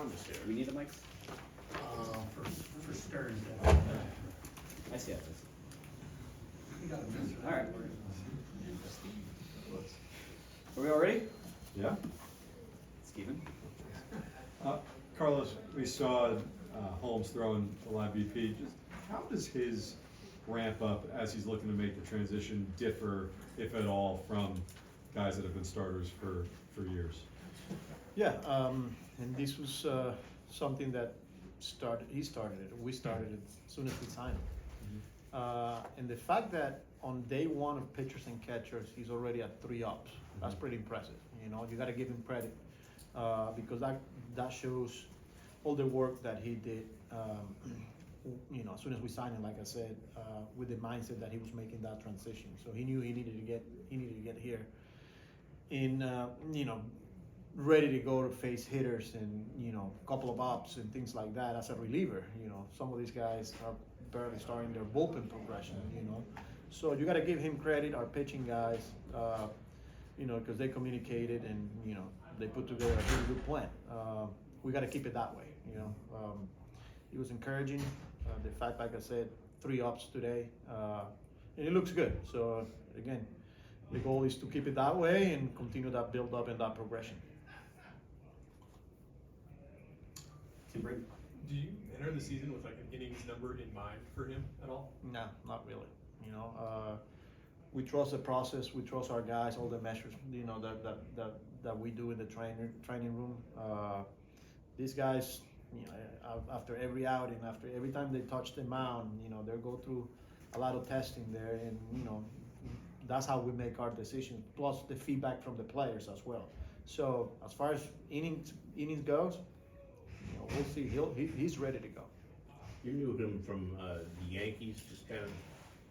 around this Do year. we need the mics? For Stearns. I see how it is. You got a miss. All right. Are we all ready? Yeah. Steven? Carlos, we saw Holmes throwing a live BP. Just how does his ramp up as he's looking to make the transition differ, if at all, from guys that have been starters for years? Yeah, and this was something that he started it. We started it as soon as we signed him. And the fact that on day one of pitchers and catchers, he's already at 3 ups. That's pretty impressive. You know, you got to give him credit because that shows all the work that he did. You know, as soon as we signed him, like I said, with the mindset that he was making that transition, so he knew he needed to get here, in you know, ready to go to face hitters and, you know, a couple of ups and things like that as a reliever. You know, some of these guys are barely starting their bullpen progression. You know, so you got to give him credit. Our pitching guys, you know, because they communicated and, you know, they put together a really good plan. We got to keep it that way. You know, it was encouraging. The fact, like I said, 3 ups today, and it looks good. So again, the goal is to keep it that way and continue that build up and that progression. Tim Brady? Do you enter the season with like an innings number in mind for him at all? No, not really. You know, we trust the process. We trust our guys. All the measures, you know, that we do in the training room. These guys, you know, after every outing, after every time they touch the mound, you know, they go through a lot of testing there, and you know, that's how we make our decisions. Plus the feedback from the players as well. So as far as innings goes, you know, we'll see. He's ready to go. You knew him from the Yankees, just kind of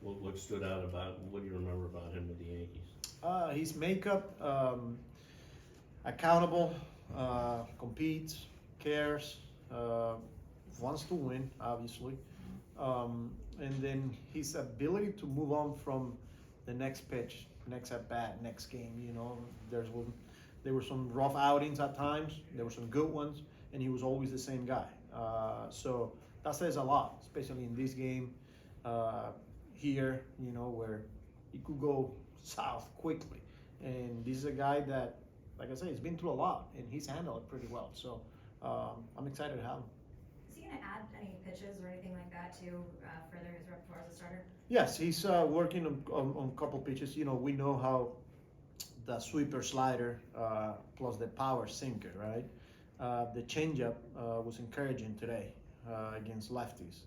what stood out about, what do you remember about him with the Yankees? His makeup, accountable, competes, cares, wants to win, obviously. And then his ability to move on from the next pitch, next at bat, next game. You know, there were some rough outings at times. There were some good ones, and he was always the same guy. So that says a lot, especially in this game here. You know, where it could go south quickly. And this is a guy that, like I said, he's been through a lot, and he's handled it pretty well. So I'm excited to have him. Is he going to add any pitches or anything like that to further his repertoire as a starter? Yes, he's working on a couple pitches. You know, we know how the sweeper slider plus the power sinker, right? The changeup was encouraging today against lefties.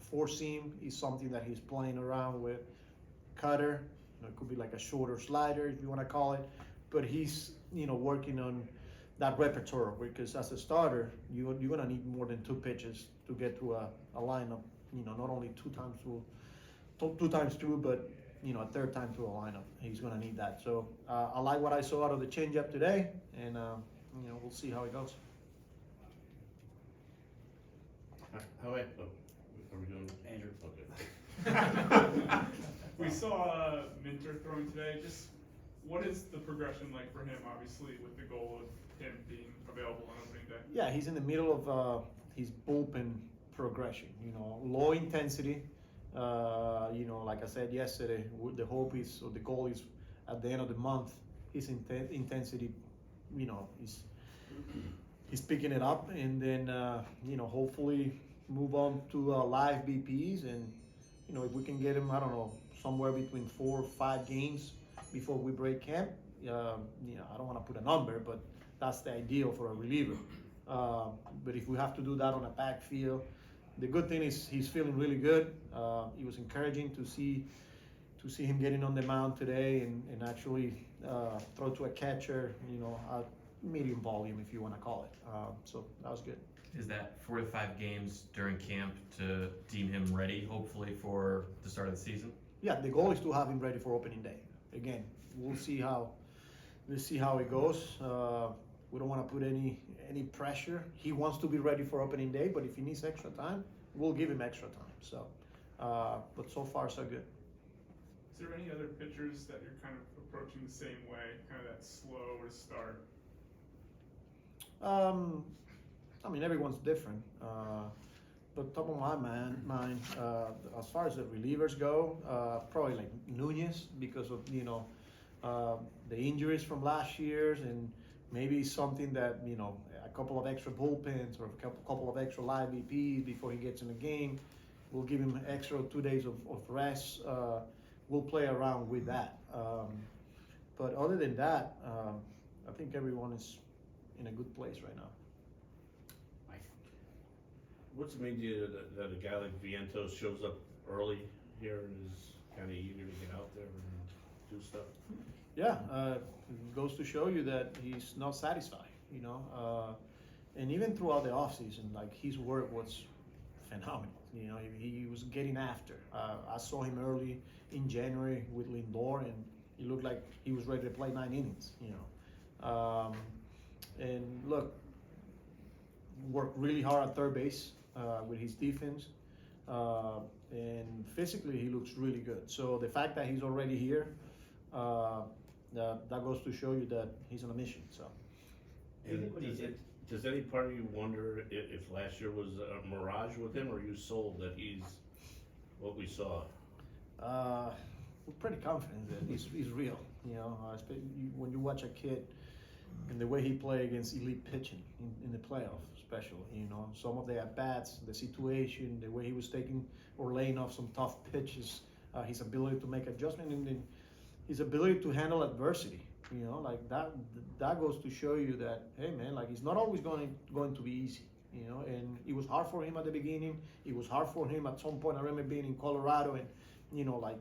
Four seam is something that he's playing around with. Cutter, you know, it could be like a shorter slider if you want to call it, but he's, you know, working on that repertoire, because as a starter, you're gonna need more than 2 pitches to get through a lineup. You know, not only two times through, but you know, a third time through a lineup. He's gonna need that. So I like what I saw out of the changeup today, and you know, we'll see how it goes. Are we doing Andrew? Okay. We saw Minter throwing today. Just what is the progression like for him? Obviously, with the goal of him being available on opening day. Yeah, he's in the middle of his bullpen progression. You know, low intensity. You know, like I said yesterday, the hope is, or the goal is, at the end of the month, his intensity, you know, he's picking it up, and then you know, hopefully move on to live BPs, and you know, if we can get him, I don't know, somewhere between 4 or 5 games before we break camp. You know, I don't want to put a number, but that's the ideal for a reliever. But if we have to do that on a backfield, the good thing is he's feeling really good. It was encouraging to see him getting on the mound today and actually throw to a catcher, you know, at medium volume, if you want to call it. So that was good. Is that 4 to 5 games during camp to deem him ready, hopefully, for the start of the season? Yeah, the goal is to have him ready for opening day. Again, we'll see how it goes. We don't want to put any pressure. He wants to be ready for opening day, but if he needs extra time, we'll give him extra time. So, but so far so good. Is there any other pitchers that you're kind of approaching the same way, kind of that slow to start? I mean, everyone's different. But top of my mind, as far as the relievers go, probably like Nunez because of the injuries from last year's and maybe something that a couple of extra bullpens or a couple of extra live VPs before he gets in the game. We'll give him extra 2 days of rest. We'll play around with that. But other than that, I think everyone is in a good place right now. Mike. What's the main deal that a guy like Vientos shows up early here and is kind of eager to get out there and do stuff? Yeah, it goes to show you that he's not satisfied, and even throughout the offseason, like his work was phenomenal. He was getting after. I saw him early in January with Lindor, and he looked like he was ready to play 9 innings. And look, worked really hard at third base with his defense, and physically he looks really good. So the fact that he's already here, that goes to show you that he's on a mission. So. And does any part of you wonder if last year was a mirage with him, or are you sold that he's what we saw? We're pretty confident that he's real. When you watch a kid and the way he played against elite pitching in the playoffs, especially, some of the at bats, the situation, the way he was taking or laying off some tough pitches, his ability to make adjustment, and then his ability to handle adversity. Like that goes to show you that, hey man, like it's not always going to be easy, and it was hard for him at the beginning. It was hard for him at some point. I remember being in Colorado and, like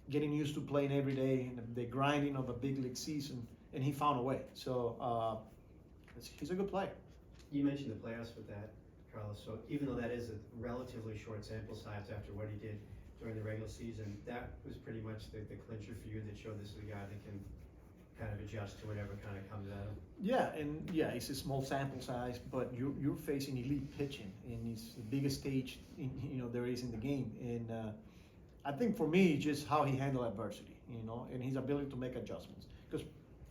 getting used to playing every day and the grinding of a big league season, and he found a way. So he's a good player. You mentioned the playoffs with that, Carlos. So even though that is a relatively short sample size after what he did during the regular season, that was pretty much the clincher for you that showed this is a guy that can kind of adjust to whatever kind of comes at him. Yeah, it's a small sample size, but you're facing elite pitching, and it's the biggest stage there is in the game. And I think for me, just how he handled adversity, and his ability to make adjustments. Because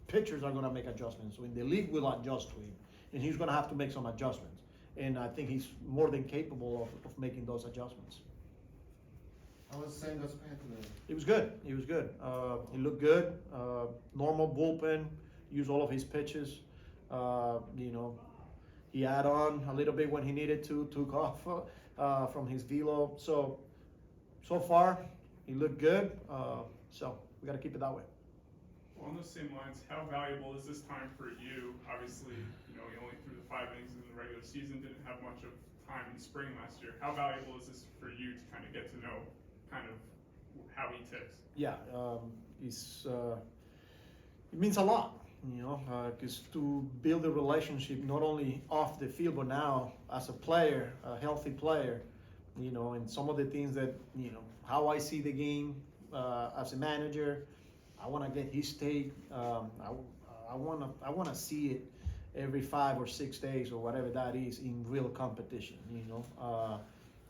pitchers are going to make adjustments, so in the league will adjust to him, and he's going to have to make some adjustments. And I think he's more than capable of making those adjustments. How was Sandoz Pan today? It was good. He looked good. Normal bullpen. Used all of his pitches. He added on a little bit when he needed to. Took off from his velo. So far, he looked good. So we got to keep it that way. Well, on those same lines, how valuable is this time for you? Obviously, he only threw the 5 innings in the regular season. Didn't have much of time in spring last year. How valuable is this for you to kind of get to know kind of how he ticks? Yeah, it means a lot, because to build a relationship not only off the field but now as a player, a healthy player, and some of the things that how I see the game as a manager, I want to get his take. I want to see it every 5 or 6 days or whatever that is in real competition.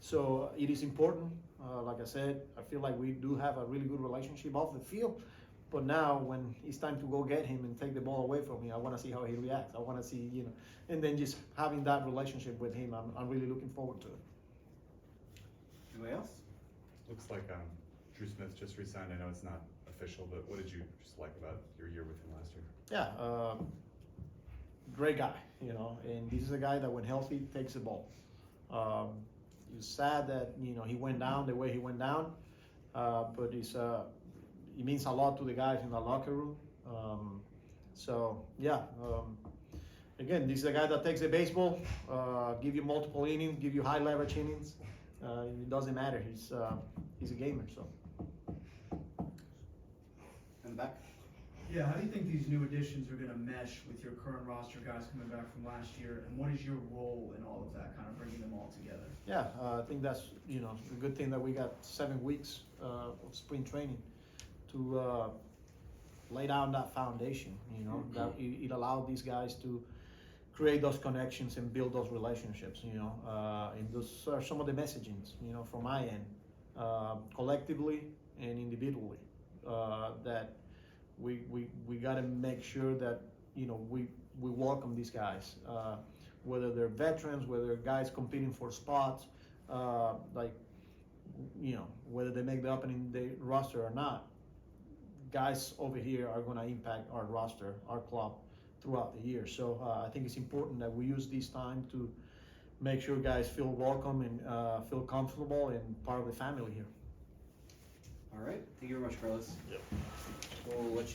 So it is important. Like I said, I feel like we do have a really good relationship off the field. But now when it's time to go get him and take the ball away from me, I want to see how he reacts. I want to see, and then just having that relationship with him, I'm really looking forward to it. Anybody else? Looks like Drew Smith just resigned. I know it's not official, but what did you just like about your year with him last year? Yeah, great guy, and this is a guy that when healthy takes the ball. It's sad that he went down the way he went down, but it means a lot to the guys in the locker room. Again, this is a guy that takes the baseball, give you multiple innings, give you high leverage innings. It doesn't matter. He's a gamer. So. And back. Yeah, how do you think these new additions are gonna mesh with your current roster guys coming back from last year, and what is your role in all of that, kind of bringing them all together? Yeah, I think that's a good thing that we got 7 weeks of spring training to lay down that foundation. That it allowed these guys to create those connections and build those relationships. And those are some of the messagings from my end, collectively and individually, that we got to make sure that we welcome these guys. whether they're veterans, whether they're guys competing for spots, like, you know, whether they make the opening day roster or not, guys over here are gonna impact our roster, our club throughout the year. So I think it's important that we use this time to make sure guys feel welcome and feel comfortable and part of the family here. All right, thank you very much, Carlos. Yep. We'll let you